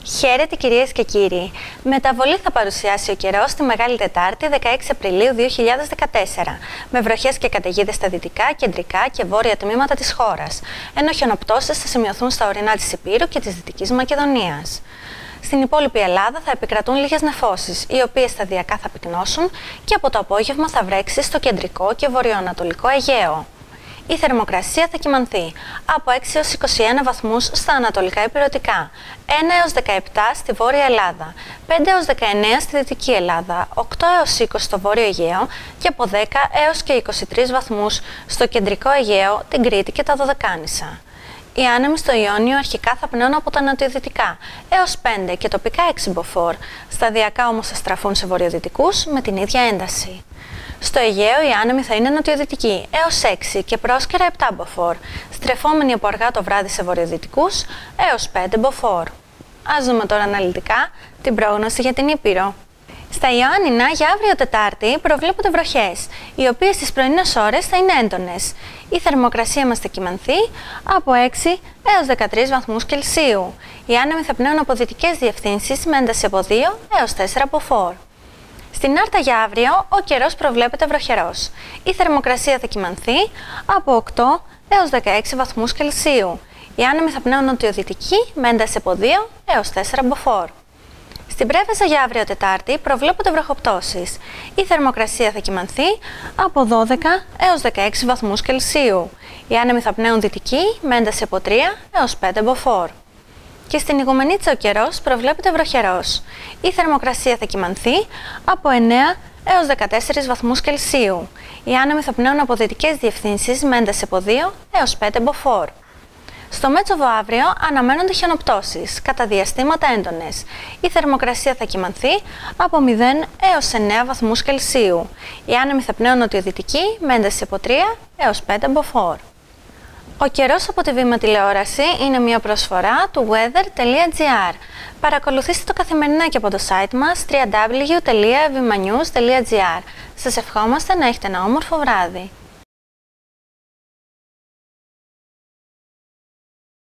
Χαίρετε κυρίες και κύριοι. Μεταβολή θα παρουσιάσει ο καιρός τη Μεγάλη Τετάρτη 16 Απριλίου 2014, με βροχές και καταιγίδες στα δυτικά, κεντρικά και βόρεια τμήματα της χώρας, ενώ χιονοπτώσεις θα σημειωθούν στα ορεινά της Ηπείρου και της Δυτικής Μακεδονίας. Στην υπόλοιπη Ελλάδα θα επικρατούν λίγες νεφώσεις, οι οποίες σταδιακά θα πυκνώσουν και από το απόγευμα θα βρέξει στο κεντρικό και βορειοανατολικό Αιγαίο. Η θερμοκρασία θα κυμανθεί από 6 έως 21 βαθμούς στα ανατολικά ηπειρωτικά, 1 έως 17 στη Βόρεια Ελλάδα, 5 έως 19 στη Δυτική Ελλάδα, 8 έως 20 στο Βόρειο Αιγαίο και από 10 έως και 23 βαθμούς στο κεντρικό Αιγαίο, την Κρήτη και τα Δωδεκάνησα. Οι άνεμοι στο Ιόνιο αρχικά θα πνέουν από τα νοτιοδυτικά έως 5 και τοπικά 6 μποφόρ, σταδιακά όμως θα στραφούν σε βορειοδυτικούς με την ίδια ένταση. Στο Αιγαίο οι άνεμοι θα είναι νοτιοδυτικοί έως 6 και πρόσκαιρα 7 μποφόρ, στρεφόμενοι από αργά το βράδυ σε βορειοδυτικούς έως 5 μποφόρ. Ας δούμε τώρα αναλυτικά την πρόγνωση για την Ήπειρο. Στα Ιωάννινα για αύριο Τετάρτη προβλέπονται βροχές, οι οποίες στις πρωινές ώρες θα είναι έντονες. Η θερμοκρασία μας θα κυμανθεί από 6 έως 13 βαθμούς Κελσίου. Οι άνεμοι θα πνέουν από δυτικές διευθύνσεις με ένταση από 2 έως 4 μποφόρ. Στην Άρτα για αύριο ο καιρός προβλέπεται βροχερός. Η θερμοκρασία θα κυμανθεί από 8 έως 16 βαθμούς Κελσίου. Οι άνεμοι θα πνέουν νοτιοδυτικοί με ένταση από 2 έως 4 μποφόρ. Στην Πρέβεζα για αύριο Τετάρτη προβλέπονται βροχοπτώσεις. Η θερμοκρασία θα κυμανθεί από 12 έως 16 βαθμούς Κελσίου. Οι άνεμοι θα πνέουν δυτικοί με ένταση από 3 έως 5 μποφόρ. Και στην Ιγουμενίτσα ο καιρός προβλέπεται βροχερός. Η θερμοκρασία θα κυμανθεί από 9 έως 14 βαθμούς Κελσίου. Οι άνεμοι θα πνέουν από δυτικές διευθύνσεις με ένταση από 2 έως 5 μποφόρ. Στο Μέτσοβο αύριο αναμένονται χιονοπτώσεις, κατά διαστήματα έντονες. Η θερμοκρασία θα κυμανθεί από 0 έως 9 βαθμούς Κελσίου. Οι άνεμοι θα πνέουν νοτιοδυτικοί με ένταση από 3 έως 5 μποφόρ. Ο καιρός από τη Βήμα Τηλεόραση είναι μια προσφορά του weather.gr. Παρακολουθήστε το καθημερινά και από το site μας www.vimanews.gr. Σας ευχόμαστε να έχετε ένα όμορφο βράδυ.